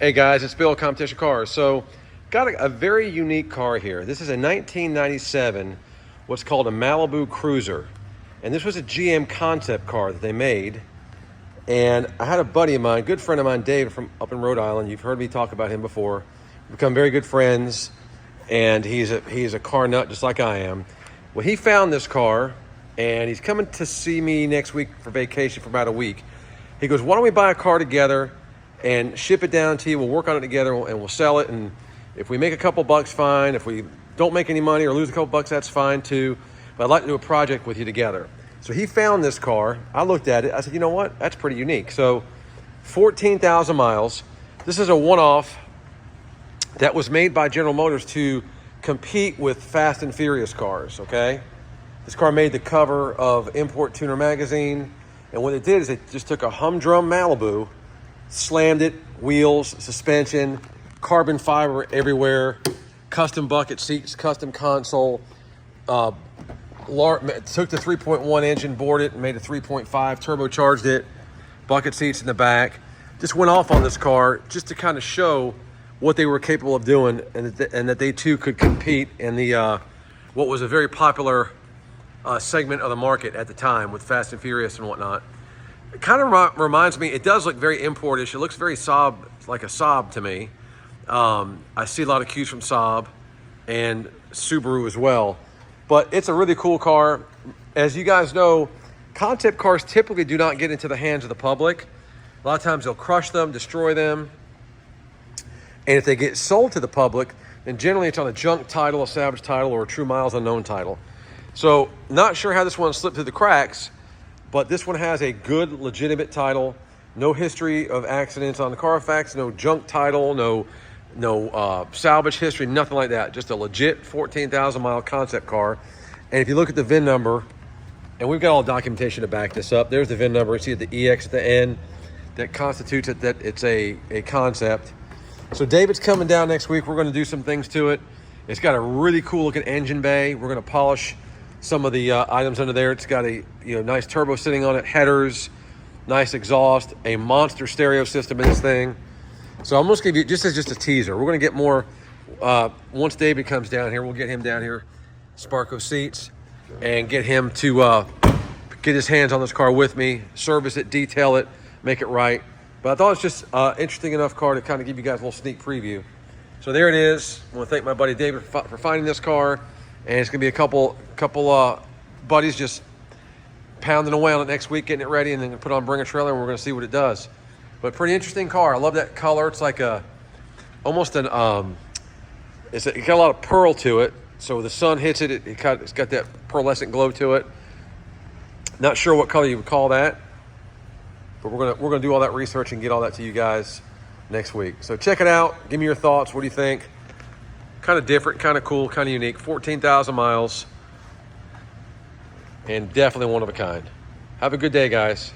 Hey guys, it's Bill, Competition Cars. So, got a very unique car here. This is a 1997, what's called a Malibu Cruiser. And this was a GM concept car that they made. And I had a buddy of mine, good friend of mine, Dave, from up in Rhode Island. You've heard me talk about him before. We've become very good friends. And he's a car nut just like I am. Well, he found this car, and he's coming to see me next week for vacation for about a week. He goes, why don't we buy a car together and ship it down to you? We'll work on it together and we'll sell it. And if we make a couple bucks, fine. If we don't make any money or lose a couple bucks, that's fine too. But I'd like to do a project with you together. So he found this car. I looked at it. I said, you know what? That's pretty unique. So 14,000 miles. This is a one-off that was made by General Motors to compete with Fast and Furious cars, okay? This car made the cover of Import Tuner magazine. And what it did is it just took a humdrum Malibu, slammed it, wheels, suspension, carbon fiber everywhere, custom bucket seats, custom console, took the 3.1 engine, bored it, and made a 3.5, turbocharged it, bucket seats in the back. Just went off on this car just to kind of show what they were capable of doing, and that they too could compete in the what was a very popular segment of the market at the time with Fast and Furious and whatnot. It kind of reminds me, it does look very importish. It looks very Saab, like a Saab to me. I see a lot of cues from Saab and Subaru as well. But it's a really cool car. As you guys know, concept cars typically do not get into the hands of the public. A lot of times they'll crush them, destroy them. And if they get sold to the public, then generally it's on a junk title, a salvage title, or a true miles unknown title. So not sure how this one slipped through the cracks, but this one has a good, legitimate title. No history of accidents on the Carfax, no junk title, no salvage history, nothing like that. Just a legit 14,000 mile concept car. And if you look at the VIN number, and we've got all documentation to back this up. There's the VIN number. You see the EX at the end. That constitutes it, that it's a concept. So David's coming down next week. We're going to do some things to it. It's got a really cool looking engine bay. We're going to polish some of the items under there. It's got a nice turbo sitting on it, headers, nice exhaust, a monster stereo system in this thing. So I'm going to give you, just as a teaser, we're going to get more, once David comes down here, we'll get him down here, Sparco Seats, and get him to get his hands on this car with me, service it, detail it, make it right. But I thought it's just interesting enough car to kind of give you guys a little sneak preview. So there it is. I want to thank my buddy David for finding this car. And it's going to be a couple buddies just pounding away on it next week, getting it ready, and then put on Bring a Trailer, and we're going to see what it does. But pretty interesting car. I love that color. It's like almost an, it's got a lot of pearl to it. So the sun hits it, it's got that pearlescent glow to it. Not sure what color you would call that. But we're gonna do all that research and get all that to you guys next week. So check it out. Give me your thoughts. What do you think? Kind of different, kind of cool, kind of unique. 14,000 miles. And definitely one of a kind. Have a good day, guys.